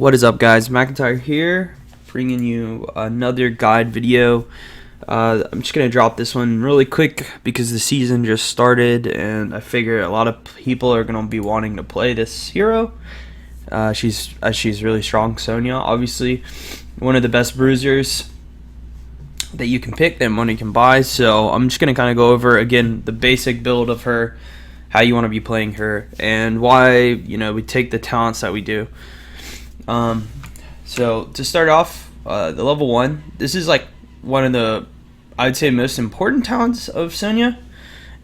What is up, guys? McIntyre here, bringing you another guide video. I'm just going to drop this one really quick because the season just started and I figure a lot of people are going to be wanting to play this hero. She's really strong. Sonya, obviously one of the best bruisers that you can pick, that money can buy. So I'm just going to kind of go over again the basic build of her, how you want to be playing her, and why we take the talents that we do. So to start off, the level 1, this is like one of the, I'd say, most important talents of Sonya,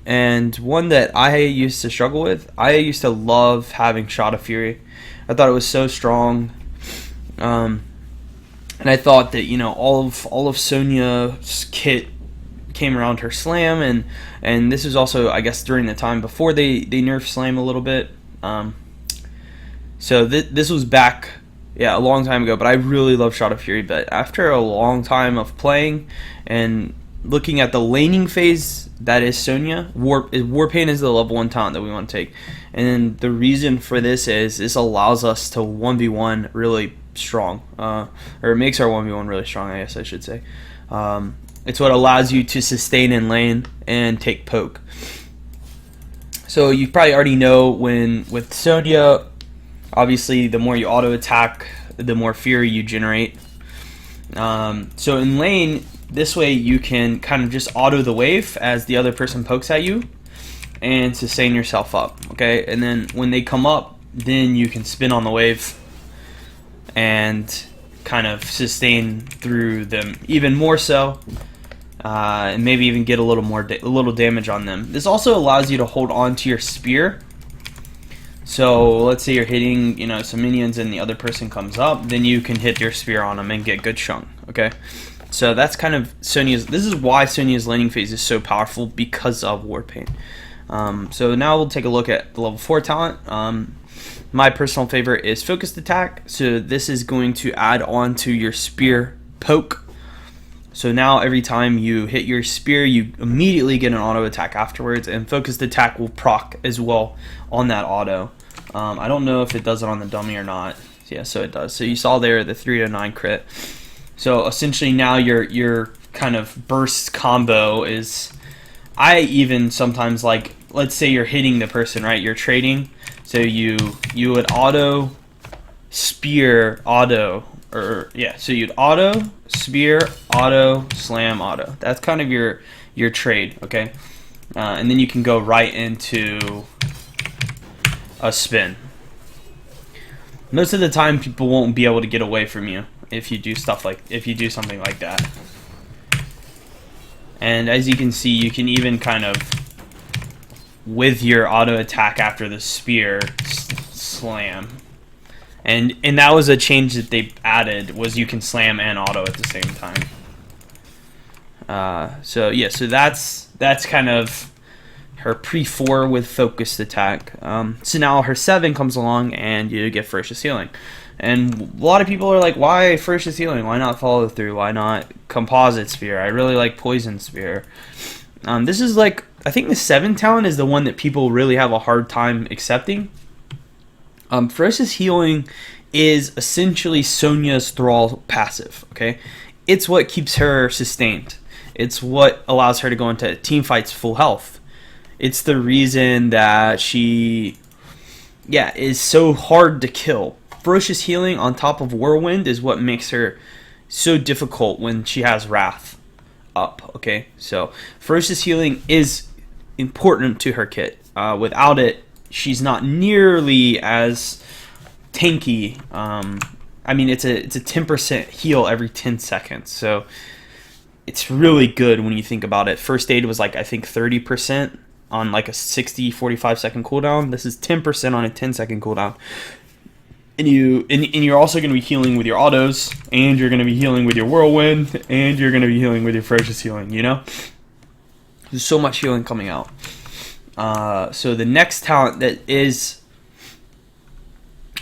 and one that I used to struggle with. I used to love having Shot of Fury. I thought it was so strong, and I thought that all of Sonya's kit came around her slam, and this was also, I guess, during the time before they nerfed slam a little bit. So this was back, a long time ago, but I really love Shot of Fury. But after a long time of playing and looking at the laning phase that is Sonya, Warpaint is the level 1 talent that we want to take. And the reason for this is this allows us to 1v1 really strong, or it makes our 1v1 really strong, I guess I should say. It's what allows you to sustain in lane and take poke. So you probably already know with Sonya, obviously, the more you auto attack, the more fury you generate. So in lane, this way you can kind of just auto the wave as the other person pokes at you and sustain yourself up. Okay, and then when they come up, then you can spin on the wave and kind of sustain through them even more so, and maybe even get a little damage on them. This also allows you to hold on to your spear. So let's say you're hitting, some minions and the other person comes up, then you can hit your spear on them and get good chunk. Okay, so that's kind of Sonya's. This is why Sonya's laning phase is so powerful, because of Warpaint. So now we'll take a look at the level 4 talent. My personal favorite is Focused Attack. So this is going to add on to your spear poke. So now every time you hit your spear, you immediately get an auto attack afterwards, and Focused Attack will proc as well on that auto. I don't know if it does it on the dummy or not. Yeah, so it does. So you saw there the 3 to 9 crit. So essentially now your kind of burst combo is, I even sometimes, like, let's say you're hitting the person, right? You're trading. So you would auto, spear, auto, so you'd auto, spear, auto, slam, auto. That's kind of your trade, okay? And then you can go right into a spin. Most of the time, people won't be able to get away from you if you do something like that. And as you can see, you can even kind of, with your auto attack after the spear, slam. And that was a change that they added, was you can slam and auto at the same time. So that's kind of her pre-4 with Focused Attack. So now her 7 comes along and you get Ferocious Healing. And a lot of people are like, why Ferocious Healing? Why not Follow Through? Why not Composite Spear? I really like Poison Spear. This is like, I think the 7 talent is the one that people really have a hard time accepting. Ferocious Healing is essentially Sonya's Thrall passive, okay? It's what keeps her sustained. It's what allows her to go into team fights full health. It's the reason that she, is so hard to kill. Ferocious Healing on top of Whirlwind is what makes her so difficult when she has Wrath up, okay? So Ferocious Healing is important to her kit. Without it, she's not nearly as tanky. I mean, it's a 10% heal every 10 seconds, so it's really good when you think about it. First aid was like, I think 30% on like a 45 second cooldown. This is 10% on a 10-second cooldown. And you're also going to be healing with your autos, and you're going to be healing with your Whirlwind, and you're going to be healing with your Ferocious Healing, There's so much healing coming out. So the next talent that is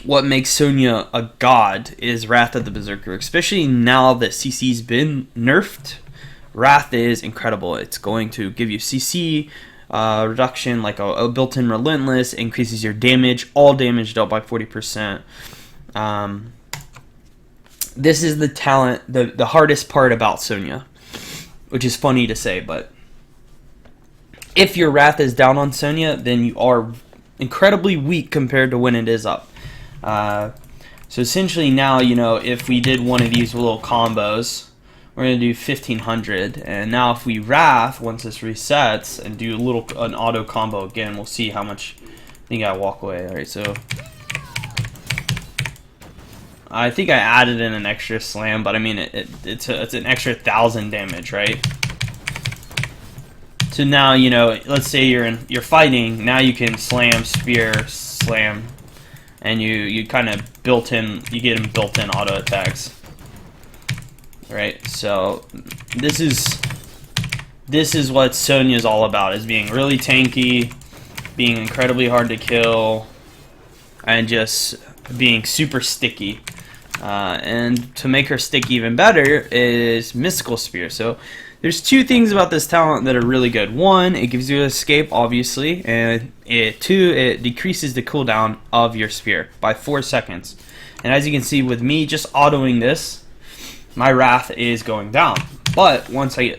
what makes Sonya a god is Wrath of the Berserker. Especially now that CC's been nerfed, Wrath is incredible. It's going to give you CC reduction, like a built-in Relentless, increases your damage, all damage dealt by 40%. this is the talent, the hardest part about Sonya, which is funny to say, but if your wrath is down on Sonya, then you are incredibly weak compared to when it is up. So essentially now, you know, if we did one of these little combos, we're going to do 1500, and now if we wrath, once this resets, and do an auto combo again, we'll see how much. I think I walk away. Alright, so I think I added in an extra slam, but I mean, it's an extra 1000 damage, right? So now, you know, let's say you're fighting, now you can slam, spear, slam, and you kind of you get them built-in auto attacks. Right? So this is what Sonya's all about, is being really tanky, being incredibly hard to kill, and just being super sticky. And to make her stick even better is Mystical Spear. So there's two things about this talent that are really good. One, it gives you escape, obviously, and two, it decreases the cooldown of your spear by 4 seconds. And as you can see with me just autoing this, my wrath is going down. But once I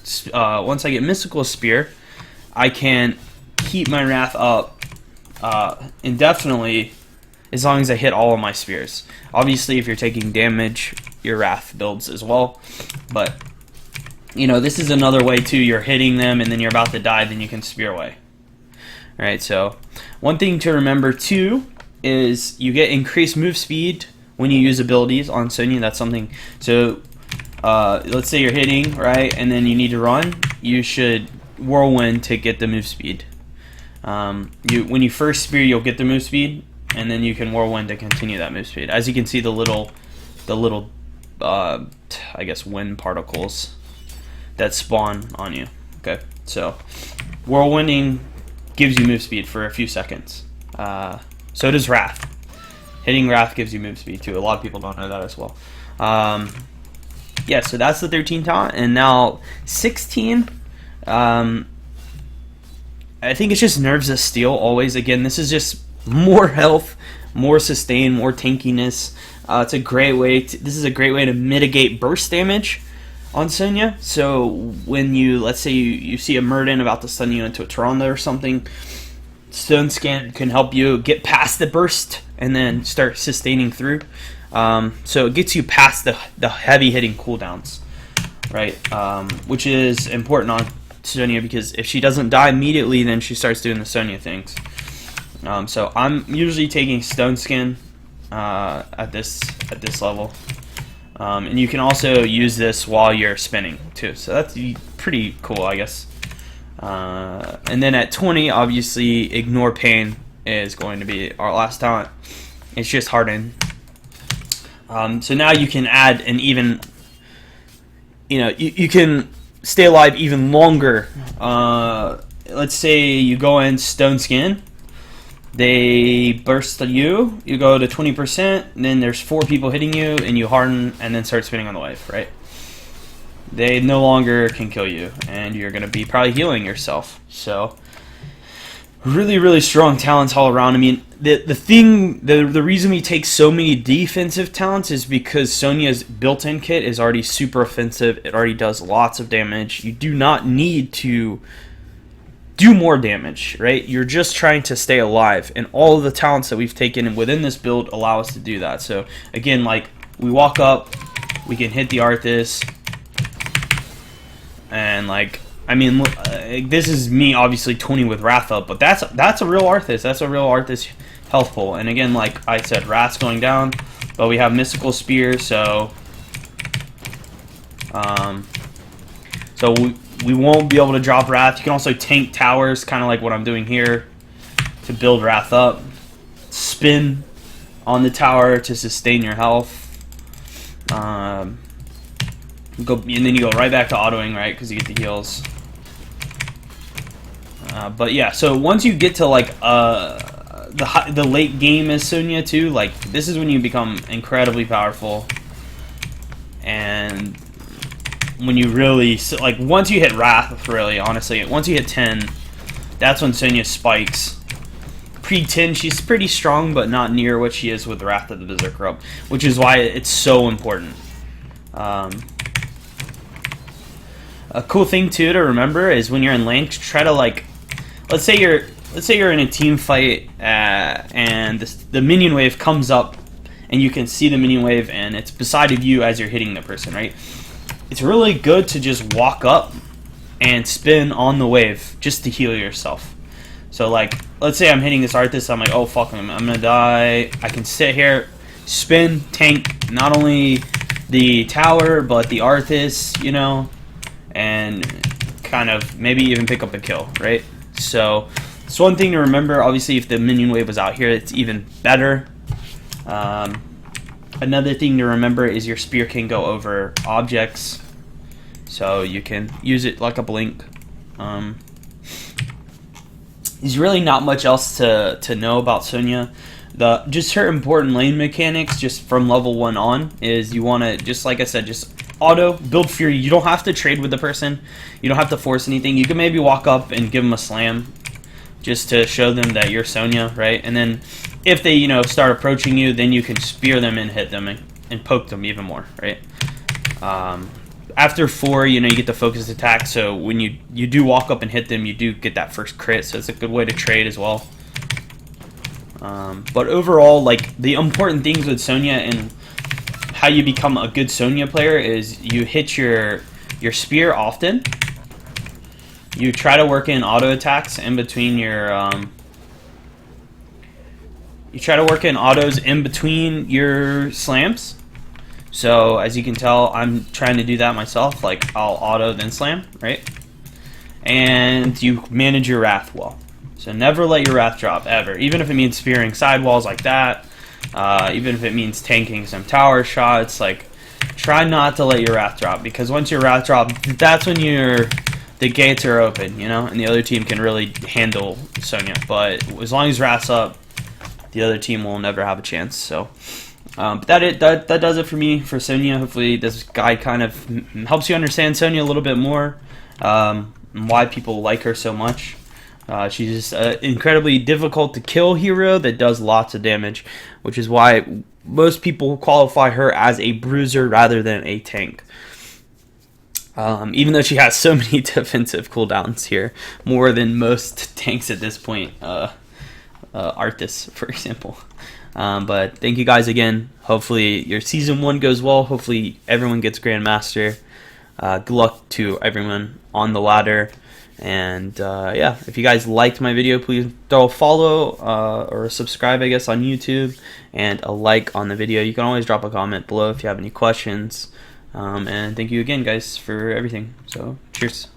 get Mystical Spear, I can keep my wrath up indefinitely as long as I hit all of my spears. Obviously, if you're taking damage, your wrath builds as well. But you know, this is another way too. You're hitting them, and then you're about to die, then you can spear away. All right. So one thing to remember too is you get increased move speed when you use abilities on Sonya. That's something. So let's say you're hitting, right, and then you need to run. You should whirlwind to get the move speed. When you first spear, you'll get the move speed, and then you can whirlwind to continue that move speed. As you can see, the little I guess wind particles that spawn on you. Okay, so whirlwinding gives you move speed for a few seconds. So does wrath. Hitting wrath gives you move speed too. A lot of people don't know that as well. Yeah, so that's the 13 talent, and now 16. I think it's just Nerves of Steel always. Again, this is just more health, more sustain, more tankiness. It's a great way. This is a great way to mitigate burst damage on Sonya. So when let's say you see a Muradin about to stun you into a Toronto or something, Stone Scan can help you get past the burst and then start sustaining through. So it gets you past the heavy hitting cooldowns, right? Which is important on Sonya, because if she doesn't die immediately, then she starts doing the Sonya things. So I'm usually taking Stone Skin at this level, and you can also use this while you're spinning too. So that's pretty cool, I guess. And then at 20, obviously, Ignore Pain is going to be our last talent. It's just Harden. So now you can add an even, you can stay alive even longer. Let's say you go in Stone Skin, they burst you go to 20%, and then there's 4 people hitting you, and you harden, and then start spinning on the wave, right? They no longer can kill you, and you're going to be probably healing yourself. So really, really strong talents all around. I mean, the reason we take so many defensive talents is because Sonya's built-in kit is already super offensive. It already does lots of damage. You do not need to do more damage, right? You're just trying to stay alive, and all of the talents that we've taken within this build allow us to do that. So again, like, we walk up, we can hit the Arthas, and like, I mean, this is me obviously 20 with Wrath up, but that's a real Arthas. That's a real Arthas health pull. And again, like I said, Wrath's going down, but we have Mystical Spear, so we won't be able to drop Wrath. You can also tank towers, kind of like what I'm doing here, to build Wrath up. Spin on the tower to sustain your health. And then you go right back to autoing, right, because you get the heals. But yeah, so once you get to like the late game as Sonya too, like, this is when you become incredibly powerful. And when you really, like, once you hit Wrath, really, honestly, once you hit 10, that's when Sonya spikes. pre-10, she's pretty strong, but not near what she is with Wrath of the Berserker up, which is why it's so important. A cool thing too to remember is when you're in lane, try to like, let's say you're in a team fight and the minion wave comes up, and you can see the minion wave, and it's beside of you as you're hitting the person, right? It's really good to just walk up and spin on the wave just to heal yourself. So like, let's say I'm hitting this Arthas, I'm like, oh fuck, I'm gonna die. I can sit here, spin, tank not only the tower but the Arthas, you know, and kind of maybe even pick up a kill, right? So it's one thing to remember. Obviously, if the minion wave was out here, it's even better. Another thing to remember is your spear can go over objects, so you can use it like a blink. There's really not much else to know about Sonya. Just her important lane mechanics, just from level 1 on, is you want to, just like I said, just auto build Fury. You don't have to trade with the person. You don't have to force anything. You can maybe walk up and give them a slam, just to show them that you're Sonya, right? And then if they, you know, start approaching you, then you can spear them and hit them and poke them even more, right? After 4, you know, you get the focused attack, so when you do walk up and hit them, you do get that first crit, so it's a good way to trade as well. But overall, like, the important things with Sonya and how you become a good Sonya player is you hit your spear often. You try to work in auto attacks in between your you try to work in autos in between your slams. So as you can tell, I'm trying to do that myself. Like, I'll auto then slam, right? And you manage your wrath well. So never let your wrath drop ever, even if it means spearing sidewalls like that. Even if it means tanking some tower shots, like, try not to let your wrath drop, because once your wrath drops, that's when the gates are open, you know, and the other team can really handle Sonya. But as long as wrath's up, the other team will never have a chance. So, but that does it for me for Sonya. Hopefully, this guide kind of helps you understand Sonya a little bit more, and why people like her so much. She's an incredibly difficult to kill hero that does lots of damage, which is why most people qualify her as a bruiser rather than a tank. Even though she has so many defensive cooldowns here, more than most tanks at this point, Arthas, for example. But thank you guys again. Hopefully your Season 1 goes well. Hopefully everyone gets Grandmaster. Good luck to everyone on the ladder. And yeah, if you guys liked my video, please throw a follow or a subscribe, I guess, on YouTube, and a like on the video. You can always drop a comment below if you have any questions. And thank you again, guys, for everything. So, cheers.